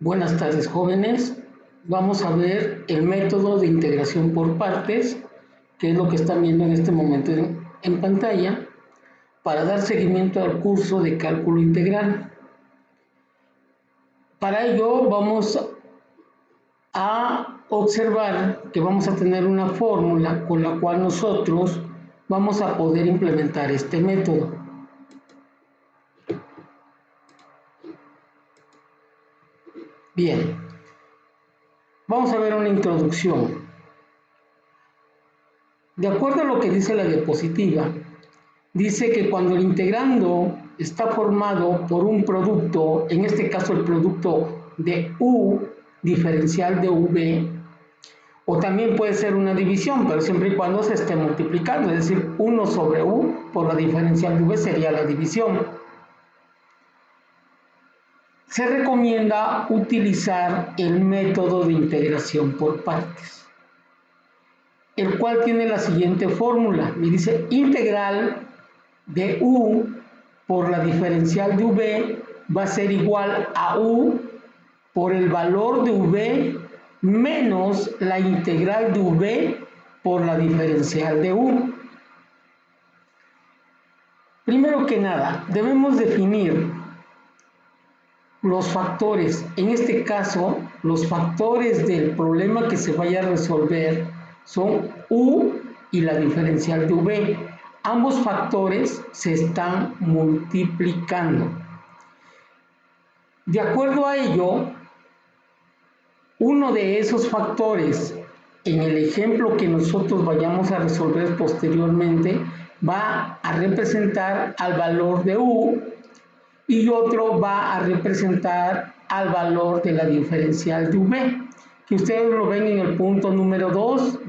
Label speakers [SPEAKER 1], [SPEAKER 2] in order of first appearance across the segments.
[SPEAKER 1] Buenas tardes, jóvenes. Vamos a ver el método de integración por partes, que es lo que están viendo en este momento en pantalla, para dar seguimiento al curso de cálculo integral. Para ello vamos a observar que vamos a tener una fórmula con la cual nosotros vamos a poder implementar este método. Bien, vamos a ver una introducción. De acuerdo a lo que dice la diapositiva, dice que cuando el integrando está formado por un producto, en este caso el producto de U diferencial de V, o también puede ser una división, pero siempre y cuando se esté multiplicando, es decir, 1 sobre U por la diferencial de V sería la división. Se recomienda utilizar el método de integración por partes, el cual tiene la siguiente fórmula. Me dice integral de U por la diferencial de V va a ser igual a U por el valor de V menos la integral de V por la diferencial de U. Primero que nada, debemos definir los factores. En este caso, los factores del problema que se vaya a resolver son U y la diferencial de V. Ambos factores se están multiplicando. De acuerdo a ello, uno de esos factores, en el ejemplo que nosotros vayamos a resolver posteriormente, va a representar al valor de U y otro va a representar al valor de la diferencial de V, que ustedes lo ven en el punto número 2,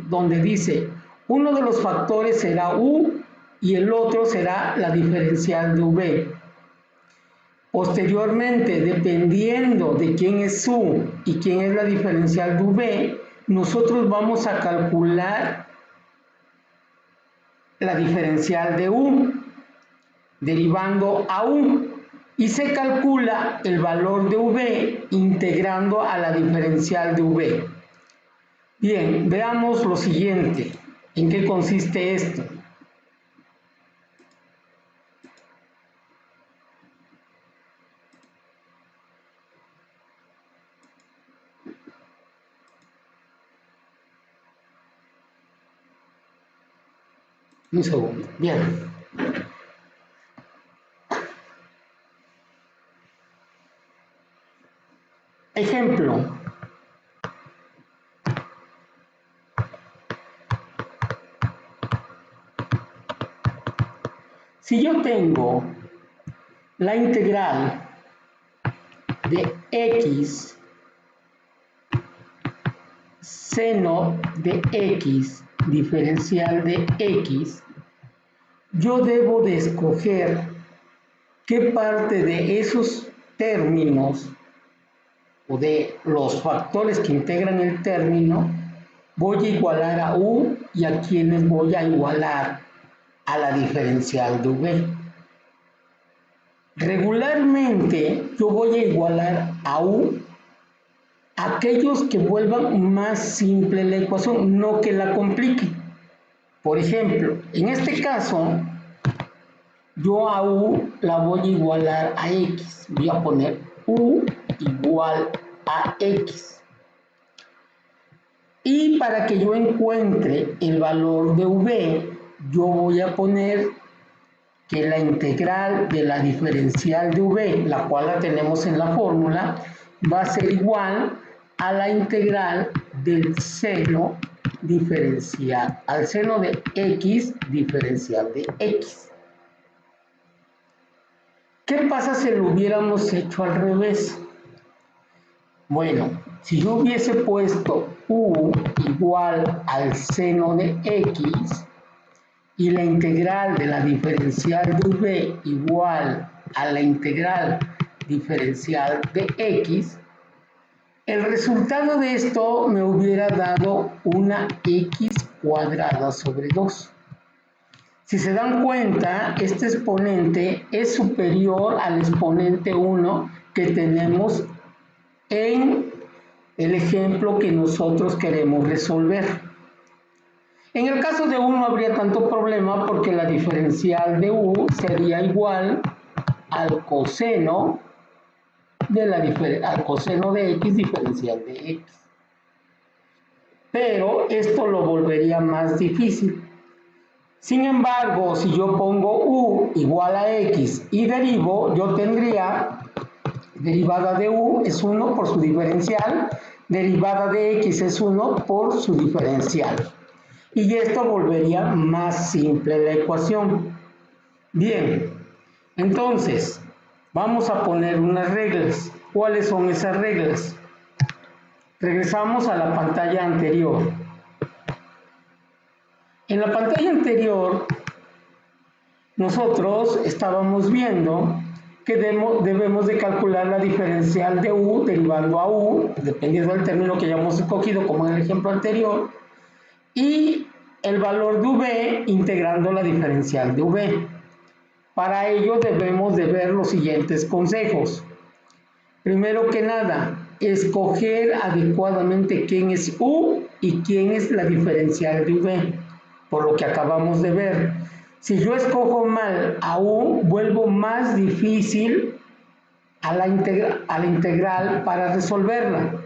[SPEAKER 1] donde dice uno de los factores será U y el otro será la diferencial de V. Posteriormente, dependiendo de quién es U y quién es la diferencial de V, nosotros vamos a calcular la diferencial de U, derivando a U, y se calcula el valor de V integrando a la diferencial de V. Bien, veamos lo siguiente. ¿En qué consiste esto? Un segundo. Bien. Ejemplo. Si yo tengo la integral de X seno de X diferencial de X, yo debo de escoger qué parte de esos términos o de los factores que integran el término voy a igualar a U y a quienes voy a igualar a la diferencial de V. Regularmente yo voy a igualar a U a aquellos que vuelvan más simple la ecuación, no que la compliquen. Por ejemplo, en este caso, yo a U la voy a igualar a X. Voy a poner U igual a X. Y para que yo encuentre el valor de V, yo voy a poner que la integral de la diferencial de V, la cual la tenemos en la fórmula, va a ser igual a la integral del seno diferencial, al seno de X diferencial de X. ¿Qué pasa si lo hubiéramos hecho al revés? Bueno, si yo hubiese puesto U igual al seno de X y la integral de la diferencial de V igual a la integral diferencial de X, el resultado de esto me hubiera dado una X cuadrada sobre 2. Si se dan cuenta, este exponente es superior al exponente 1 que tenemos en el ejemplo que nosotros queremos resolver. En el caso de U no habría tanto problema porque la diferencial de U sería igual al coseno al coseno de X diferencial de X. Pero esto lo volvería más difícil. Sin embargo, si yo pongo U igual a X y derivo, yo tendría derivada de U es 1 por su diferencial, derivada de X es 1 por su diferencial. Y esto volvería más simple la ecuación. Bien, entonces, vamos a poner unas reglas. ¿Cuáles son esas reglas? Regresamos a la pantalla anterior. En la pantalla anterior, nosotros estábamos viendo que debemos de calcular la diferencial de U derivando a U, dependiendo del término que hayamos escogido, como en el ejemplo anterior, y el valor de V integrando la diferencial de V. Para ello debemos de ver los siguientes consejos. Primero que nada, escoger adecuadamente quién es U y quién es la diferencial de V, por lo que acabamos de ver. Si yo escojo mal a U, vuelvo más difícil a la integral para resolverla.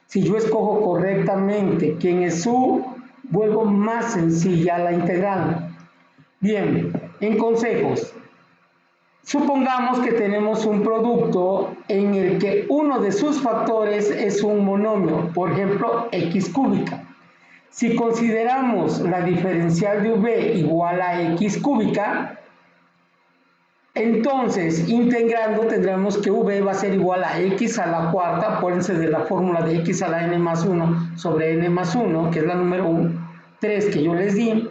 [SPEAKER 1] Si yo escojo correctamente quién es U, vuelvo más sencilla la integral. Bien, en consejos. Supongamos que tenemos un producto en el que uno de sus factores es un monomio, por ejemplo, x cúbica. Si consideramos la diferencial de V igual a x cúbica, entonces integrando tendremos que V va a ser igual a x a la cuarta, acuérdense de la fórmula de x a la n más 1 sobre n más 1, que es la número 3 que yo les di,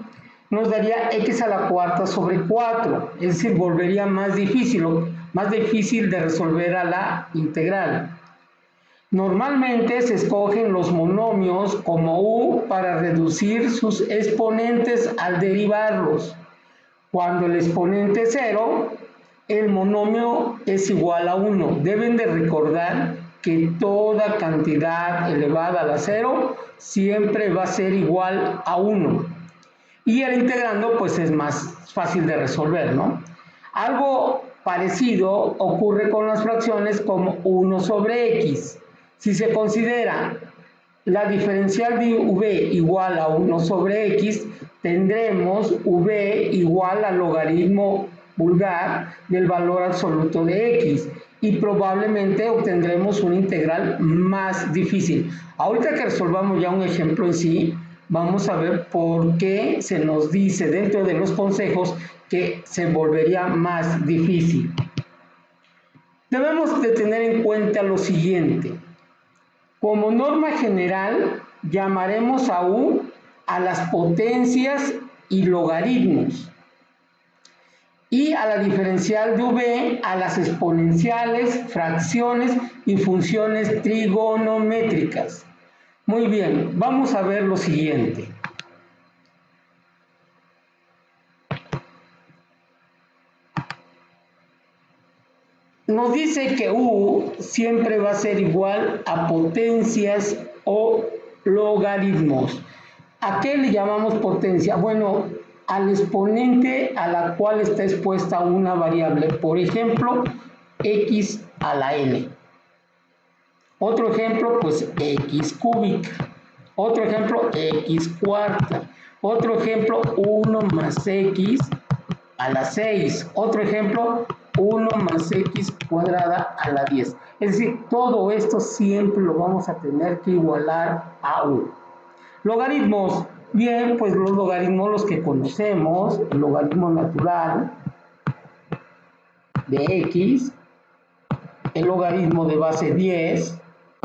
[SPEAKER 1] nos daría x a la cuarta sobre 4, es decir, volvería más difícil de resolver a la integral. Normalmente se escogen los monomios como U para reducir sus exponentes al derivarlos. Cuando el exponente es 0, el monomio es igual a 1. Deben de recordar que toda cantidad elevada a la 0 siempre va a ser igual a 1. Y el integrando pues es más fácil de resolver, ¿no? Algo parecido ocurre con las fracciones como 1 sobre x. Si se considera la diferencial de V igual a 1 sobre x, tendremos V igual al logaritmo vulgar del valor absoluto de x y probablemente obtendremos una integral más difícil. Ahorita que resolvamos ya un ejemplo en sí, vamos a ver por qué se nos dice dentro de los consejos que se volvería más difícil. Debemos de tener en cuenta lo siguiente. Como norma general, llamaremos a U a las potencias y logaritmos, y a la diferencial de V a las exponenciales, fracciones y funciones trigonométricas. Muy bien, vamos a ver lo siguiente. Nos dice que U siempre va a ser igual a potencias o logaritmos. ¿A qué le llamamos potencia? Bueno, al exponente a la cual está expuesta una variable. Por ejemplo, x a la n. Otro ejemplo, pues x cúbica. Otro ejemplo, x cuarta. Otro ejemplo, 1 más x a la 6. Otro ejemplo, 1 más x cuadrada a la 10. Es decir, todo esto siempre lo vamos a tener que igualar a u. Logaritmos. Bien, pues los logaritmos los que conocemos, el logaritmo natural de x, el logaritmo de base 10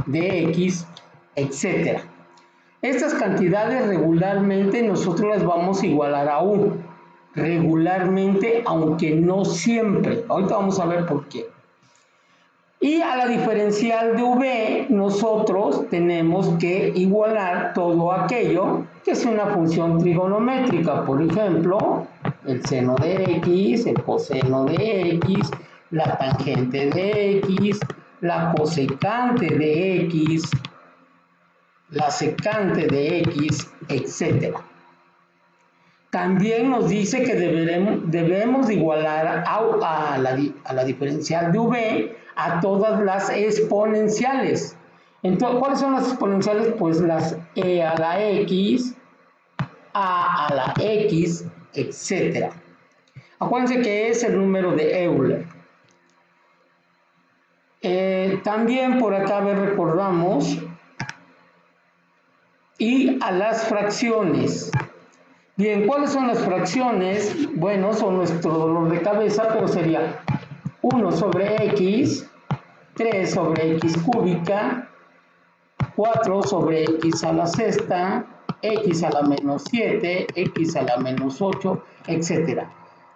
[SPEAKER 1] de x, etc. Estas cantidades regularmente nosotros las vamos a igualar a u. Regularmente, aunque no siempre. Ahorita vamos a ver por qué. Y a la diferencial de V nosotros tenemos que igualar todo aquello que es una función trigonométrica. Por ejemplo, el seno de x, el coseno de x, la tangente de x, la cosecante de X, la secante de X, etc. También nos dice que debemos igualar a la diferencial de V a todas las exponenciales. Entonces, ¿cuáles son las exponenciales? Pues las E a la X, A a la X, etc. Acuérdense que es el número de Euler. También por acá recordamos y a las fracciones. Bien, ¿cuáles son las fracciones? Bueno, son nuestro dolor de cabeza, pero sería 1 sobre X, 3 sobre X cúbica, 4 sobre X a la sexta, X a la menos 7, X a la menos 8, etc.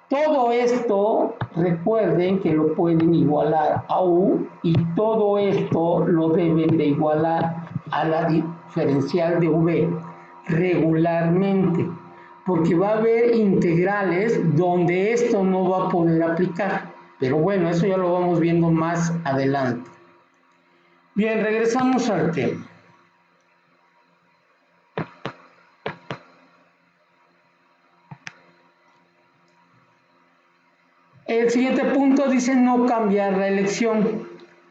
[SPEAKER 1] Todo esto, recuerden que lo pueden igualar a U y todo esto lo deben de igualar a la diferencial de V regularmente, porque va a haber integrales donde esto no va a poder aplicar. Pero bueno, eso ya lo vamos viendo más adelante. Bien, regresamos al tema. El siguiente punto dice no cambiar la elección.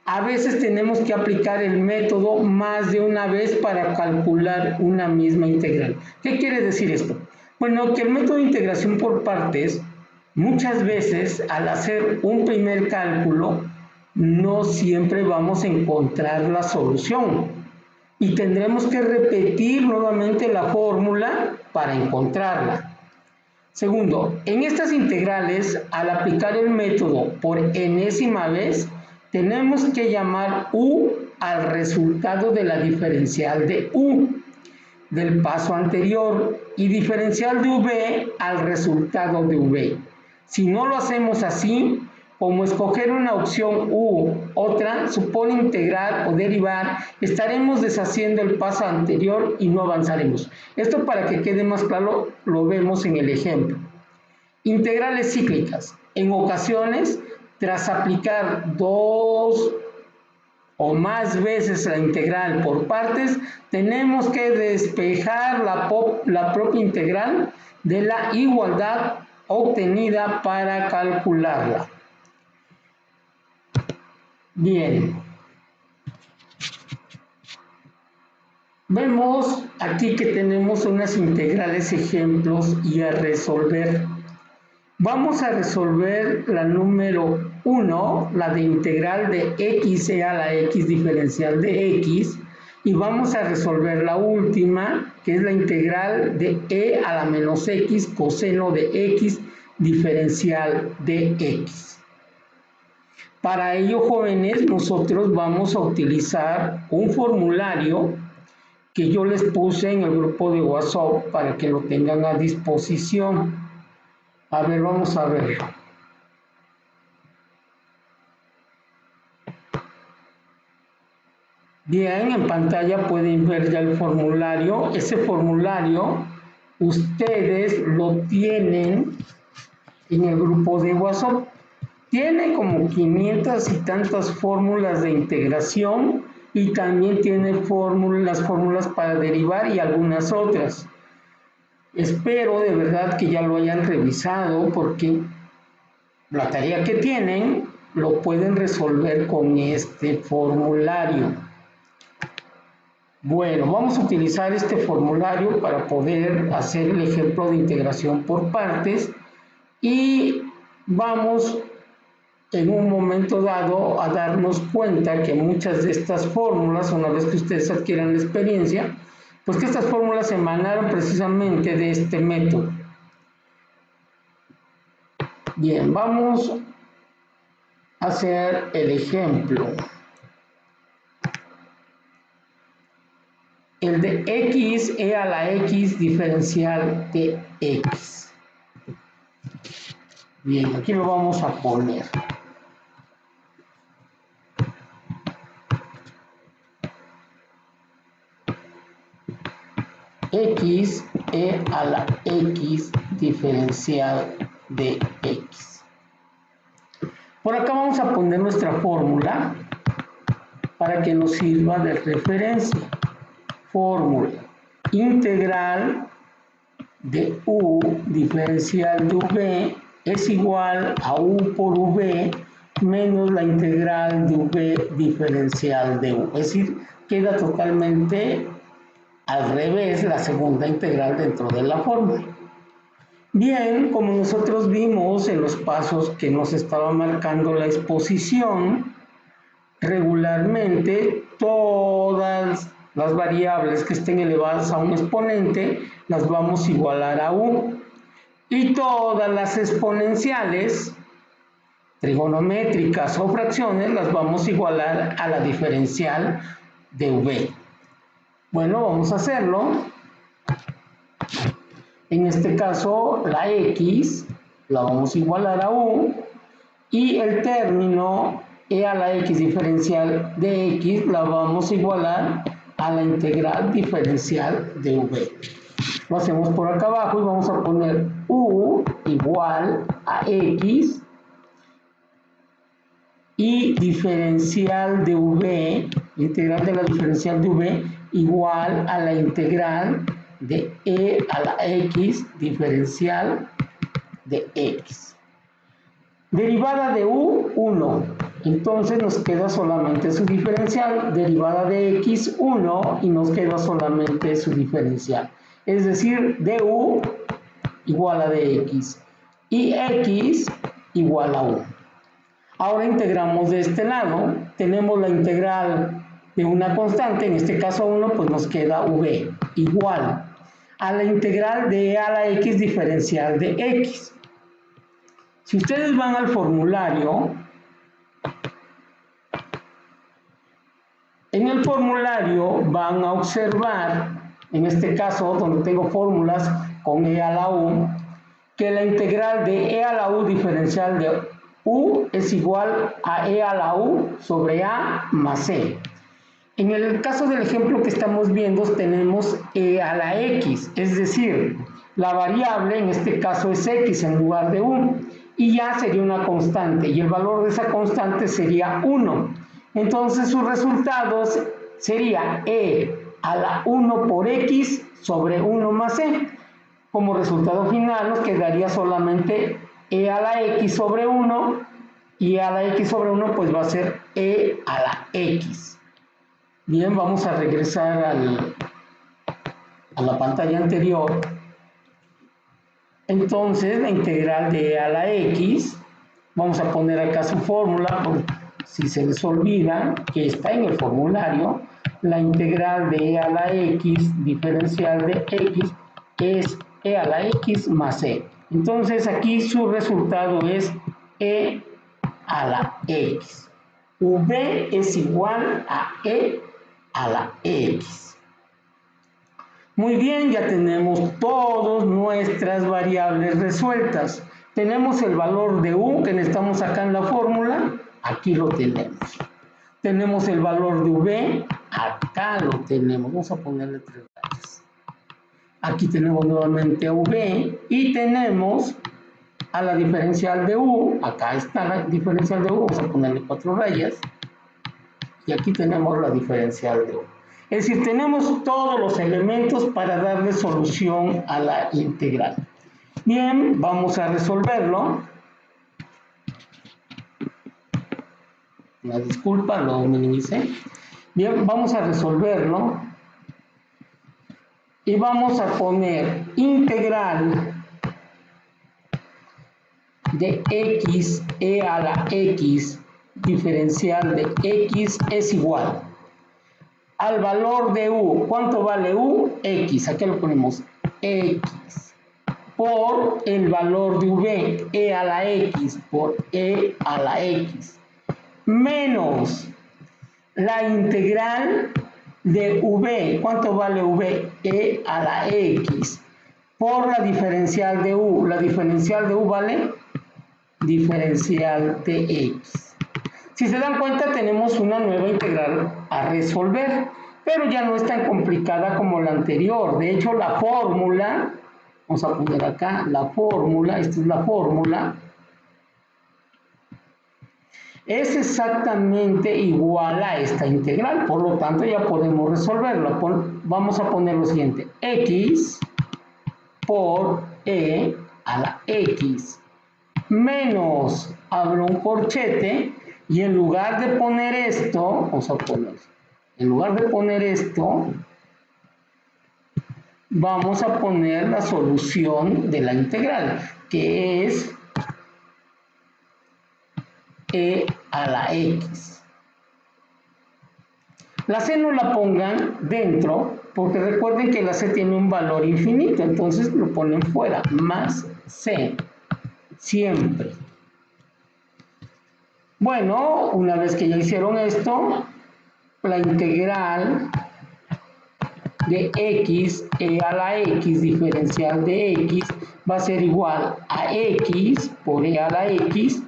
[SPEAKER 1] A veces tenemos que aplicar el método más de una vez para calcular una misma integral. ¿Qué quiere decir esto? Bueno, que el método de integración por partes, muchas veces al hacer un primer cálculo, no siempre vamos a encontrar la solución. Y tendremos que repetir nuevamente la fórmula para encontrarla. Segundo, en estas integrales, al aplicar el método por enésima vez, tenemos que llamar U al resultado de la diferencial de U del paso anterior y diferencial de V al resultado de V. Si no lo hacemos así, como escoger una opción u otra supone integrar o derivar, estaremos deshaciendo el paso anterior y no avanzaremos. Esto, para que quede más claro, lo vemos en el ejemplo. Integrales cíclicas. En ocasiones, tras aplicar 2 o más veces la integral por partes, tenemos que despejar la propia integral de la igualdad obtenida para calcularla. Bien, vemos aquí que tenemos unas integrales ejemplos y a resolver. Vamos a resolver la número 1, la de integral de x a la x diferencial de x, y vamos a resolver la última, que es la integral de e a la menos x coseno de x diferencial de x. Para ello, jóvenes, nosotros vamos a utilizar un formulario que yo les puse en el grupo de WhatsApp para que lo tengan a disposición. A ver, vamos a verlo. Bien, en pantalla pueden ver ya el formulario. Ese formulario ustedes lo tienen en el grupo de WhatsApp. Tiene como 500 y tantas fórmulas de integración y también tiene las fórmulas para derivar y algunas otras. Espero de verdad que ya lo hayan revisado, porque la tarea que tienen lo pueden resolver con este formulario. Bueno, vamos a utilizar este formulario para poder hacer el ejemplo de integración por partes y vamos en un momento dado a darnos cuenta que muchas de estas fórmulas, una vez que ustedes adquieran la experiencia, pues que estas fórmulas emanaron precisamente de este método. Bien, vamos a hacer el ejemplo. El de x e a la x diferencial de x. Bien, aquí lo vamos a poner. X e a la x diferencial de x. Por acá vamos a poner nuestra fórmula. para que nos sirva de referencia. Fórmula: integral de u diferencial de v es igual a u por v menos la integral de v diferencial de u. Es decir, queda totalmente al revés la segunda integral dentro de la fórmula. Bien, como nosotros vimos en los pasos que nos estaba marcando la exposición, regularmente todas las variables que estén elevadas a un exponente las vamos a igualar a u, y todas las exponenciales trigonométricas o fracciones las vamos a igualar a la diferencial de v. Bueno, vamos a hacerlo. En este caso, la x la vamos a igualar a u, y el término e a la x diferencial de x la vamos a igualar a la integral diferencial de v. Lo hacemos por acá abajo y vamos a poner u igual a x y diferencial de v, integral de la diferencial de v igual a la integral de e a la x diferencial de x. Derivada de u, 1. Entonces nos queda solamente su diferencial. Derivada de x, 1, y nos queda solamente su diferencial. Es decir, du igual a dx y x igual a 1. Ahora integramos de este lado. Tenemos la integral de una constante, en este caso 1, pues nos queda v igual a la integral de e a la x diferencial de x. Si ustedes van al formulario, en el formulario van a observar, en este caso donde tengo fórmulas con e a la u, que la integral de e a la u diferencial de u es igual a e a la u sobre a más e. En el caso del ejemplo que estamos viendo tenemos e a la x, es decir, la variable en este caso es x en lugar de u, y ya sería una constante, y el valor de esa constante sería 1. Entonces sus resultados sería e a la 1 por x sobre 1 más e. Como resultado final nos quedaría solamente e a la x sobre 1, y a la x sobre 1 pues va a ser e a la x. Bien, vamos a regresar a la pantalla anterior. Entonces, la integral de e a la x, vamos a poner acá su fórmula, por si se les olvida, que está en el formulario. La integral de e a la x diferencial de x es e a la x más e. Entonces, aquí su resultado es e a la x. V es igual a e a la x. Muy bien, ya tenemos todas nuestras variables resueltas. Tenemos el valor de u que necesitamos acá en la fórmula, aquí lo tenemos. Tenemos el valor de v, acá lo tenemos. Vamos a ponerle 3 rayas. Aquí tenemos nuevamente a v y tenemos a la diferencial de u, acá está la diferencial de u, vamos a ponerle 4 rayas. Y aquí tenemos la diferencial de u. Es decir, tenemos todos los elementos para darle solución a la integral. Bien, vamos a resolverlo. Una disculpa, lo minimicé. Bien, vamos a resolverlo. Y vamos a poner integral de x e a la x diferencial de x es igual al valor de u. ¿Cuánto vale u? X. Aquí lo ponemos x por el valor de v, e a la x por e a la x, menos la integral de v. ¿Cuánto vale v? E a la x por la diferencial de u. La diferencial de u vale diferencial de x. Si se dan cuenta, tenemos una nueva integral a resolver, pero ya no es tan complicada como la anterior. De hecho, la fórmula, vamos a poner acá la fórmula, esta es la fórmula. es exactamente igual a esta integral, por lo tanto ya podemos resolverlo. Vamos a poner lo siguiente: x por e a la x menos, abro un corchete, y en lugar de poner esto, vamos a poner, en lugar de poner esto, vamos a poner la solución de la integral, que es e a la x. La c no la pongan dentro, porque recuerden que la c tiene un valor infinito, entonces lo ponen fuera, más c, siempre. Bueno, una vez que ya hicieron esto, la integral de x, e a la x diferencial de x, va a ser igual a x por e a la x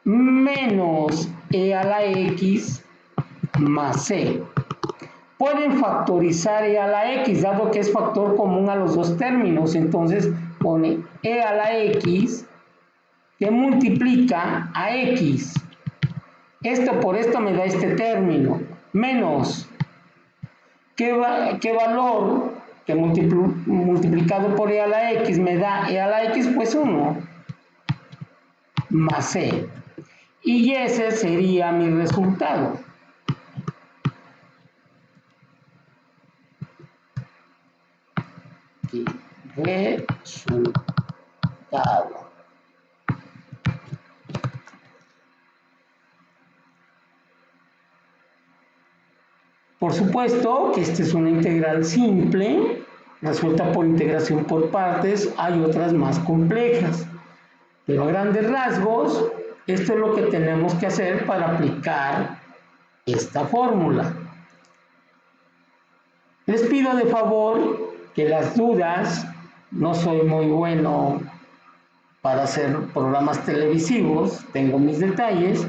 [SPEAKER 1] menos e a la x más c. Pueden factorizar e a la x, dado que es factor común a los dos términos. Entonces pone e a la x que multiplica a x. Esto por esto me da este término, menos ¿qué valor que multiplicado por e a la x me da e a la x? Pues 1 más c. Y ese sería mi resultado. Aquí, resultado. Por supuesto que esta es una integral simple, resuelta por integración por partes. Hay otras más complejas, pero a grandes rasgos, esto es lo que tenemos que hacer para aplicar esta fórmula. Les pido de favor que las dudas, no soy muy bueno para hacer programas televisivos, tengo mis detalles,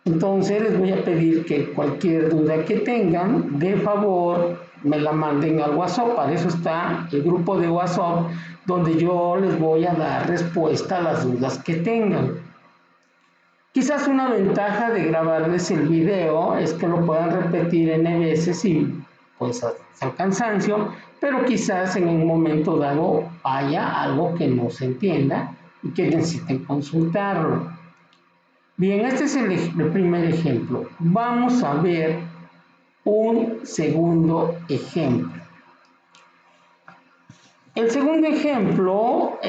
[SPEAKER 1] entonces les voy a pedir que cualquier duda que tengan, de favor me la manden al WhatsApp. Para eso está el grupo de WhatsApp, donde yo les voy a dar respuesta a las dudas que tengan. Quizás una ventaja de grabarles el video es que lo puedan repetir n veces y pues hasta el cansancio, pero quizás en un momento dado haya algo que no se entienda y que necesiten consultarlo. Bien, este es el primer ejemplo. Vamos a ver un segundo ejemplo. El segundo ejemplo,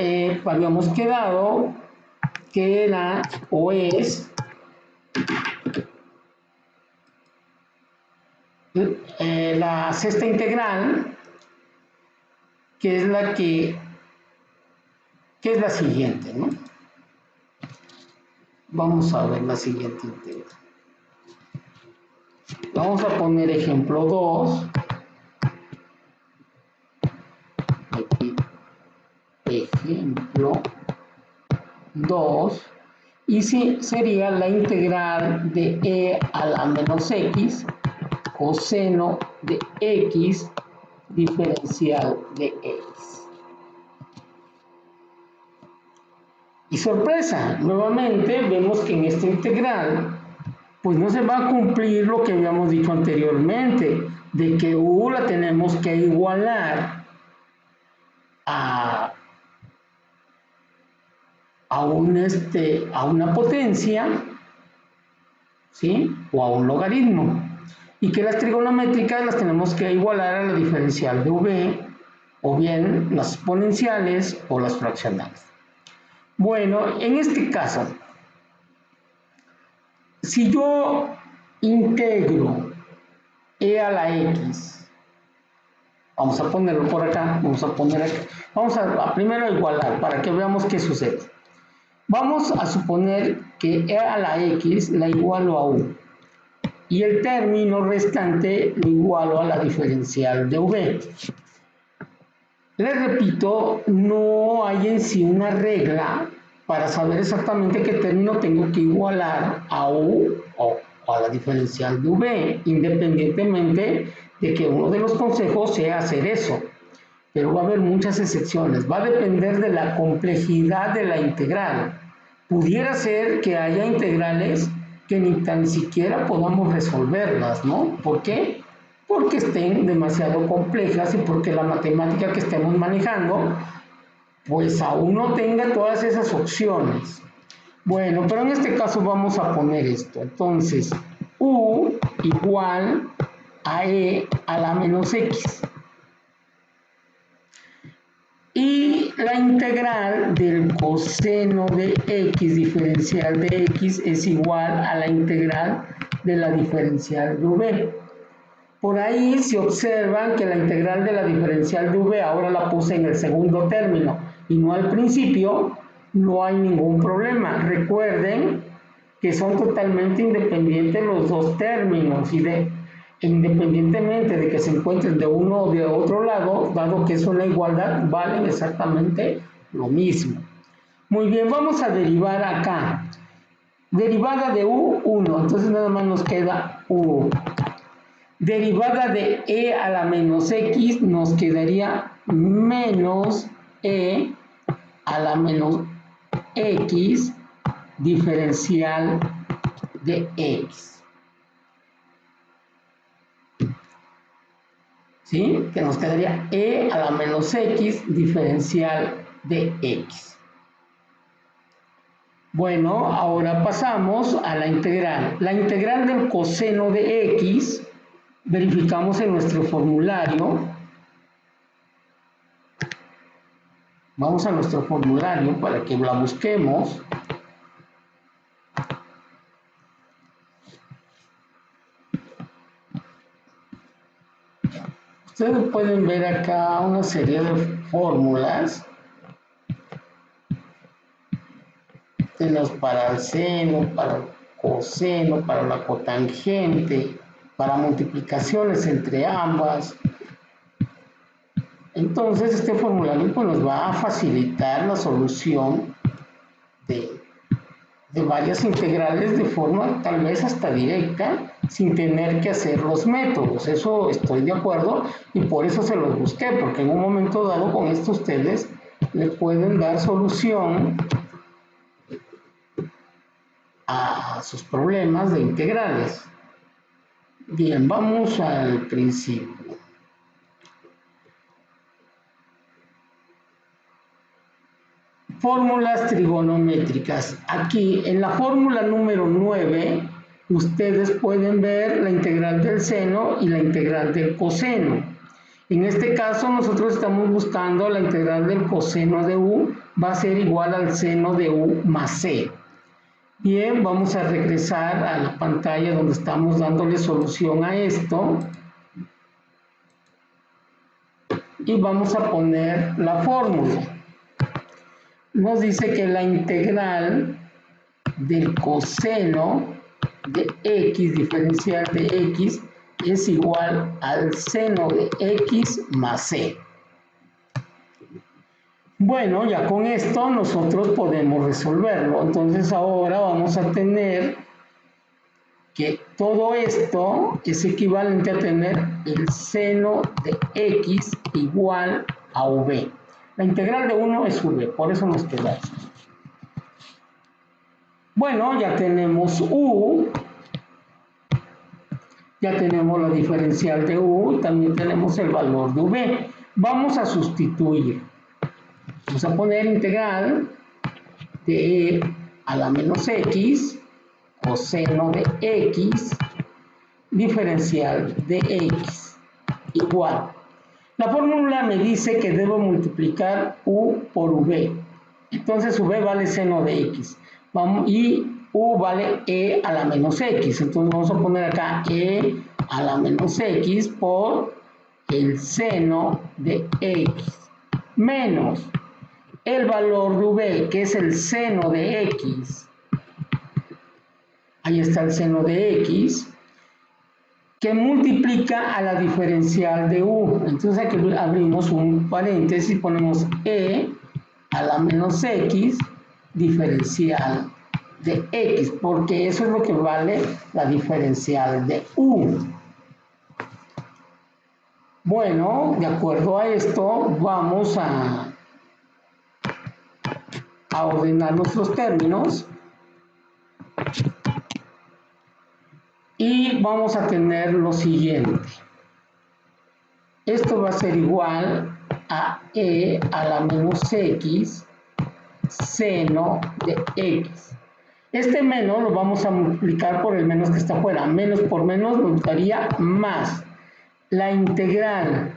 [SPEAKER 1] habíamos quedado que era o es la sexta integral, que es la que es la siguiente, ¿no? Vamos a ver la siguiente integral. Vamos a poner ejemplo 2. Aquí, ejemplo 2. Y sí, sería la integral de e a la menos x coseno de x diferencial de x. Y sorpresa, nuevamente vemos que en esta integral pues no se va a cumplir lo que habíamos dicho anteriormente, de que u la tenemos que igualar a una potencia, ¿sí? O a un logaritmo. Y que las trigonométricas las tenemos que igualar a la diferencial de v, o bien las exponenciales o las fraccionales. Bueno, en este caso, si yo integro e a la x, vamos a ponerlo por acá, vamos a poner acá, vamos a primero igualar para que veamos qué sucede. Vamos a suponer que e a la x la igualo a 1 y el término restante lo igualo a la diferencial de v. Les repito, no hay en sí una regla para saber exactamente qué término tengo que igualar a u o a la diferencial de v, independientemente de que uno de los consejos sea hacer eso. Pero va a haber muchas excepciones, va a depender de la complejidad de la integral. pudiera ser que haya integrales que ni tan siquiera podamos resolverlas, ¿no? ¿Por qué? Porque estén demasiado complejas y porque la matemática que estemos manejando pues aún no tenga todas esas opciones. Bueno, pero en este caso vamos a poner esto. Entonces, u igual a e a la menos x. Y la integral del coseno de x diferencial de x es igual a la integral de la diferencial de v. Por ahí se observan que la integral de la diferencial de v ahora la puse en el segundo término y no al principio. No hay ningún problema. Recuerden que son totalmente independientes los dos términos y independientemente de que se encuentren de uno o de otro lado, dado que es una igualdad, valen exactamente lo mismo. Muy bien, vamos a derivar acá. Derivada de u, 1, entonces nada más nos queda u. Derivada de e a la menos x nos quedaría menos e a la menos x diferencial de x. ¿Sí? Que nos quedaría e a la menos x diferencial de x. Bueno, ahora pasamos a la integral. La integral del coseno de x, verificamos en nuestro formulario. Vamos a nuestro formulario para que la busquemos. Ustedes pueden ver acá una serie de fórmulas. Tenemos para el seno, para el coseno, para la cotangente, para multiplicaciones entre ambas. Entonces este formulario pues, nos va a facilitar la solución de varias integrales de forma tal vez hasta directa, sin tener que hacer los métodos. Eso estoy de acuerdo y por eso se los busqué, porque en un momento dado con esto ustedes le pueden dar solución a sus problemas de integrales. Bien, vamos al principio. Fórmulas trigonométricas. Aquí en la fórmula número 9 ustedes pueden ver la integral del seno y la integral del coseno. En este caso nosotros estamos buscando la integral del coseno de u va a ser igual al seno de u más c. Bien, vamos a regresar a la pantalla donde estamos dándole solución a esto. Y vamos a poner la fórmula. Nos dice que la integral del coseno de x diferencial de x es igual al seno de x más c. Bueno, ya con esto nosotros podemos resolverlo. Entonces ahora vamos a tener que todo esto es equivalente a tener el seno de x igual a v. La integral de 1 es v, por eso nos queda esto. Bueno, ya tenemos u, ya tenemos la diferencial de u y también tenemos el valor de v. Vamos a sustituir. Vamos a poner integral de e a la menos x, coseno de x, diferencial de x, igual. La fórmula me dice que debo multiplicar u por v. Entonces v vale seno de x. Y u vale e a la menos x. Entonces vamos a poner acá e a la menos x por el seno de x. Menos el valor de v, que es el seno de x. Ahí está el seno de x. Que multiplica a la diferencial de u. Entonces aquí abrimos un paréntesis y ponemos e a la menos x diferencial de x, porque eso es lo que vale la diferencial de u. Bueno, de acuerdo a esto, vamos a a ordenar nuestros términos y vamos a tener lo siguiente. Esto va a ser igual a e a la menos x seno de x. Este menos lo vamos a multiplicar por el menos que está afuera. Menos por menos nos daría más. La integral,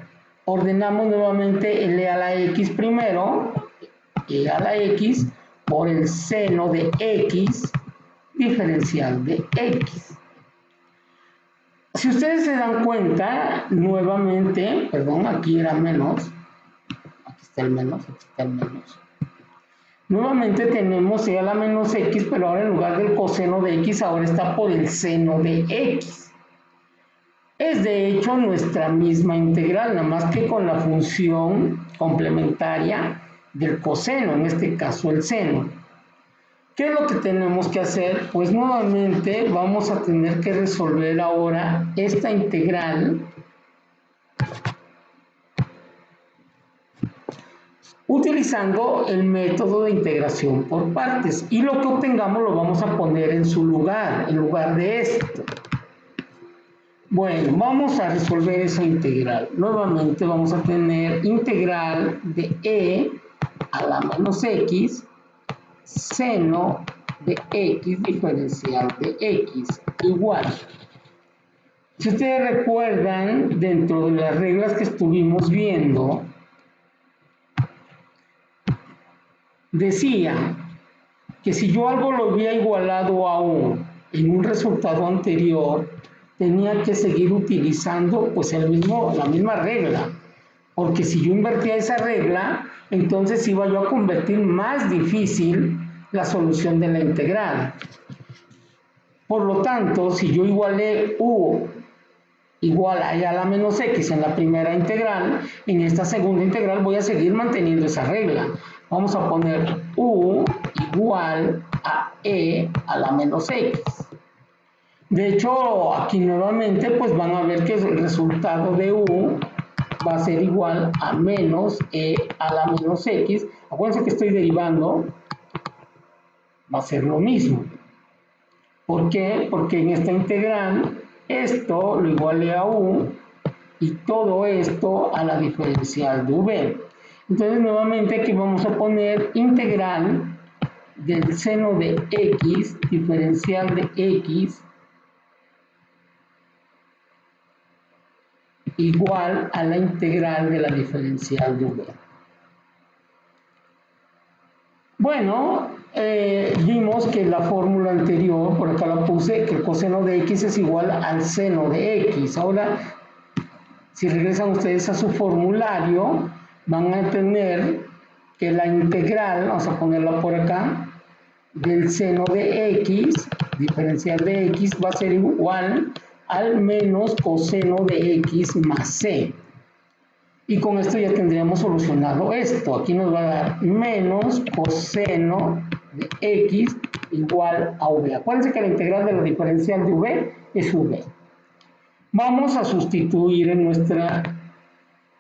[SPEAKER 1] ordenamos nuevamente el e a la x primero, e a la x por el seno de x diferencial de x. Si ustedes se dan cuenta, nuevamente, perdón, aquí era menos, aquí está el menos, aquí está el menos. Nuevamente tenemos e a la menos x, pero ahora en lugar del coseno de x, ahora está por el seno de x. Es de hecho nuestra misma integral, nada más que con la función complementaria del coseno, en este caso el seno. ¿Qué es lo que tenemos que hacer? Pues nuevamente vamos a tener que resolver ahora esta integral utilizando el método de integración por partes, y lo que obtengamos lo vamos a poner en su lugar, en lugar de esto. Bueno, vamos a resolver esa integral. Nuevamente vamos a tener integral de e a la menos x seno de x diferencial de x igual. Si ustedes recuerdan, dentro de las reglas que estuvimos viendo, decía que si yo algo lo había igualado a 1 en un resultado anterior, tenía que seguir utilizando pues la misma regla, porque si yo invertía esa regla, entonces iba yo a convertir más difícil la solución de la integral. Por lo tanto, si yo igualé u igual a e a la menos x en la primera integral, en esta segunda integral voy a seguir manteniendo esa regla. Vamos a poner u igual a e a la menos x. De hecho, aquí nuevamente pues van a ver que el resultado de u va a ser igual a menos e a la menos x. Acuérdense que estoy derivando, va a ser lo mismo. ¿Por qué? Porque en esta integral esto lo igualé a u y todo esto a la diferencial de v. Entonces nuevamente aquí vamos a poner integral del seno de x diferencial de x igual a la integral de la diferencial de v. Bueno, vimos que la fórmula anterior, por acá la puse, que el coseno de x es igual al seno de x. Ahora, si regresan ustedes a su formulario, van a tener que la integral, vamos a ponerla por acá, del seno de x, diferencial de x, va a ser igual al menos coseno de x más c. Y con esto ya tendríamos solucionado esto. Aquí nos va a dar menos coseno de x igual a v. Acuérdense que la integral de la diferencial de v es v. Vamos a sustituir en nuestra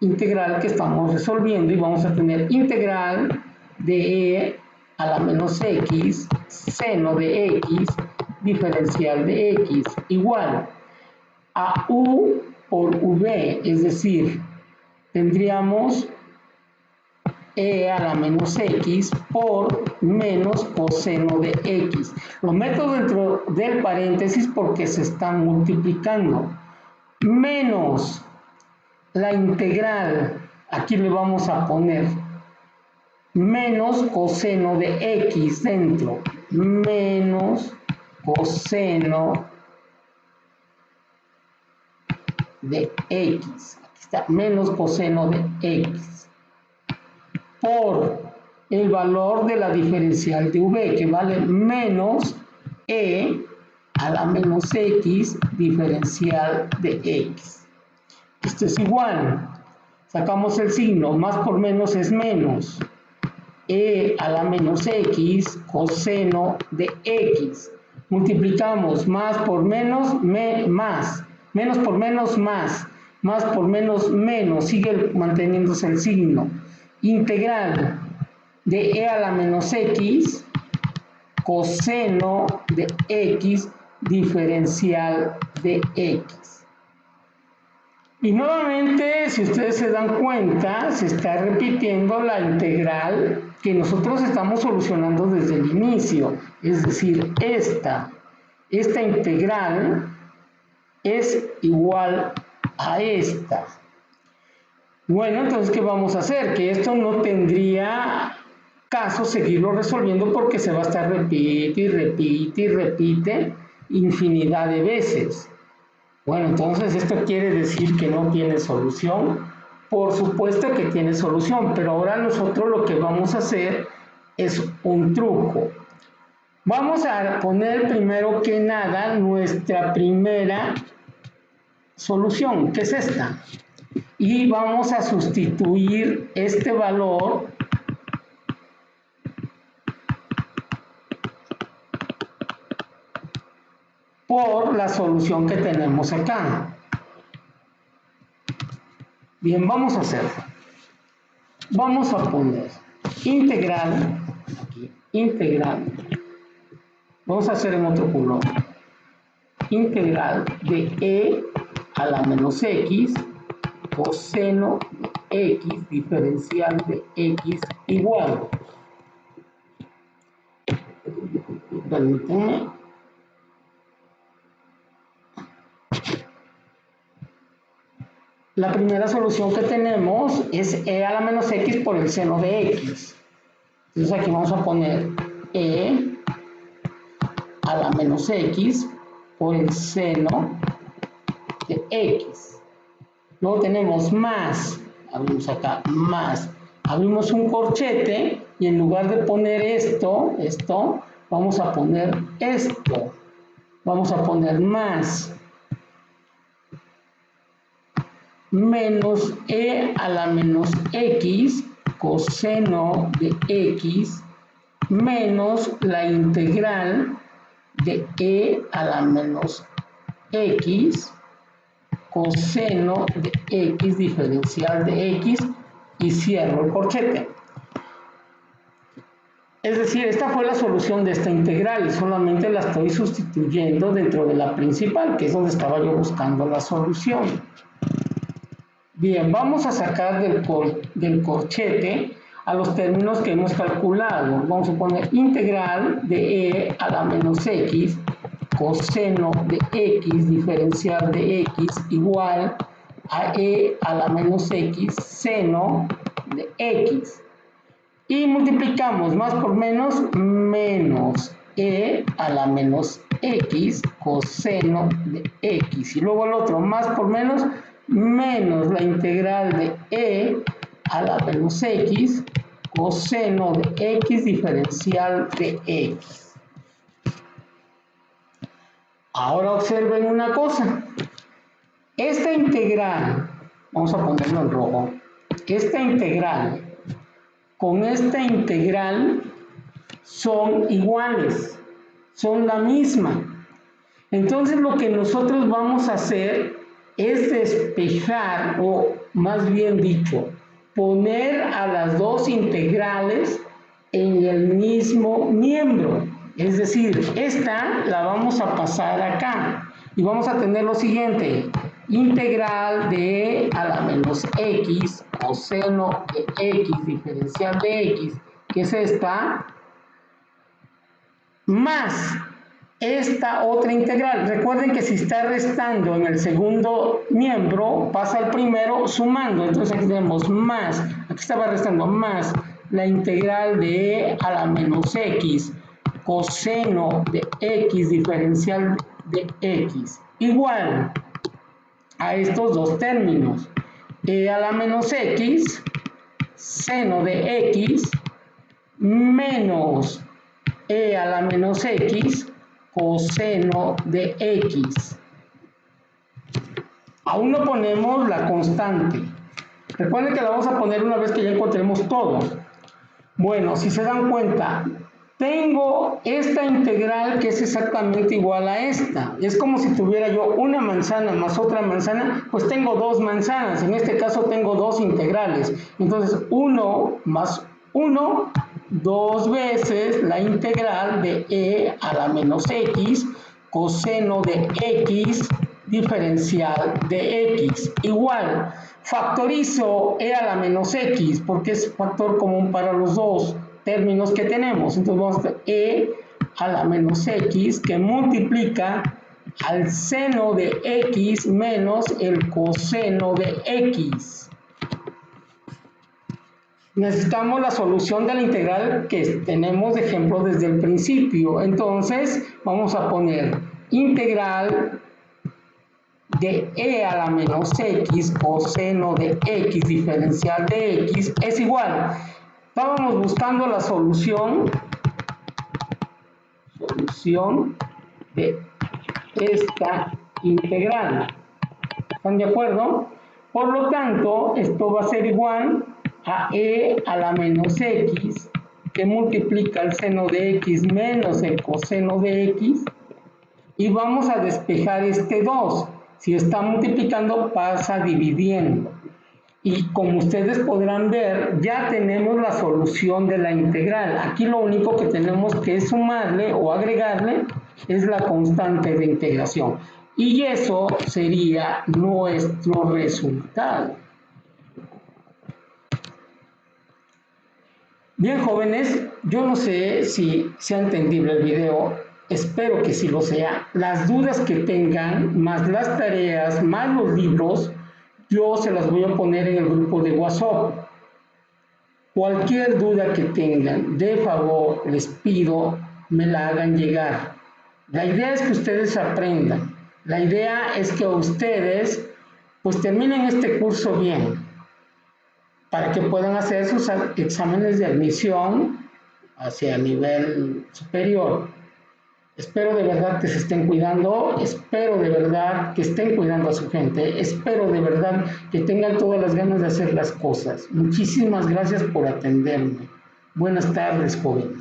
[SPEAKER 1] integral que estamos resolviendo y vamos a tener integral de e a la menos x seno de x diferencial de x igual a u por v, es decir, tendríamos e a la menos x por menos coseno de x. Lo meto dentro del paréntesis porque se están multiplicando. Menos la integral, aquí le vamos a poner menos coseno de x dentro, menos coseno de x. Aquí está, menos coseno de x por el valor de la diferencial de v, que vale menos e a la menos x diferencial de x. Esto es igual, sacamos el signo, más por menos es menos, e a la menos x coseno de x. Multiplicamos más por menos, más, menos por menos más por menos menos, sigue manteniéndose el signo. Integral de e a la menos x coseno de x diferencial de x. Y nuevamente, si ustedes se dan cuenta, se está repitiendo la integral que nosotros estamos solucionando desde el inicio, es decir, esta integral es igual a esta. Bueno, entonces, ¿qué vamos a hacer? Que esto no tendría caso seguirlo resolviendo porque se va a estar repite y repite y repite infinidad de veces. Bueno, entonces esto quiere decir que no tiene solución. Por supuesto que tiene solución, pero ahora nosotros lo que vamos a hacer es un truco. Vamos a poner primero que nada nuestra primera solución, que es esta. Y vamos a sustituir este valor por la solución que tenemos acá. Bien, vamos a hacerlo. Vamos a poner integral, aquí, integral, vamos a hacer en otro color, integral de e a la menos x coseno de x diferencial de x igual. Permítanme. La primera solución que tenemos es e a la menos x por el seno de x. Entonces aquí vamos a poner e a la menos x por el seno de x. Luego tenemos más, abrimos acá, más. Abrimos un corchete y en lugar de poner esto, vamos a poner esto. Vamos a poner más. Menos e a la menos x coseno de x menos la integral de e a la menos x coseno de x diferencial de x y cierro el corchete. Es decir, esta fue la solución de esta integral y solamente la estoy sustituyendo dentro de la principal, que es donde estaba yo buscando la solución. Bien, vamos a sacar del corchete a los términos que hemos calculado. Vamos a poner integral de e a la menos x coseno de x diferencial de x igual a e a la menos x seno de x. Y multiplicamos más por menos e a la menos x coseno de x. Y luego el otro, más por menos la integral de e a la menos x coseno de x diferencial de x. Ahora observen una cosa. Esta integral, vamos a ponerlo en rojo, esta integral con esta integral son iguales, son la misma. Entonces lo que nosotros vamos a hacer es despejar, o más bien dicho, poner a las dos integrales en el mismo miembro. Es decir, esta la vamos a pasar acá y vamos a tener lo siguiente: integral de e a la menos x coseno de x diferencial de x, que es esta, más esta otra integral. Recuerden que si está restando en el segundo miembro, pasa al primero sumando. Entonces aquí tenemos más, aquí estaba restando, más la integral de e a la menos x coseno de x diferencial de x igual a estos dos términos, e a la menos x seno de x menos e a la menos x coseno de x. Aún no ponemos la constante. Recuerden que la vamos a poner una vez que ya encontremos todo. Bueno, si se dan cuenta, tengo esta integral que es exactamente igual a esta. Es como si tuviera yo una manzana más otra manzana, pues tengo dos manzanas. En este caso tengo dos integrales. Entonces 1 más 1 2 veces la integral de e a la menos x coseno de x diferencial de x. Igual, factorizo e a la menos x porque es factor común para los dos términos que tenemos. Entonces vamos a tener e a la menos x que multiplica al seno de x menos el coseno de x. Necesitamos la solución de la integral que tenemos de ejemplo desde el principio. Entonces vamos a poner integral de e a la menos x coseno de x diferencial de x es igual. Estábamos buscando la solución de esta integral. ¿Están de acuerdo? Por lo tanto, esto va a ser igual a e a la menos x que multiplica el seno de x menos el coseno de x y vamos a despejar este 2. Si está multiplicando pasa dividiendo. Y como ustedes podrán ver, ya tenemos la solución de la integral. Aquí lo único que tenemos que sumarle o agregarle es la constante de integración. Y eso sería nuestro resultado. Bien, jóvenes, yo no sé si sea entendible el video. Espero que sí lo sea. Las dudas que tengan, más las tareas, más los libros, yo se las voy a poner en el grupo de WhatsApp. Cualquier duda que tengan, de favor, les pido, me la hagan llegar. La idea es que ustedes aprendan. La idea es que ustedes, pues, terminen este curso bien, para que puedan hacer sus exámenes de admisión hacia el nivel superior. Espero de verdad que se estén cuidando, espero de verdad que estén cuidando a su gente, espero de verdad que tengan todas las ganas de hacer las cosas. Muchísimas gracias por atenderme. Buenas tardes, jóvenes.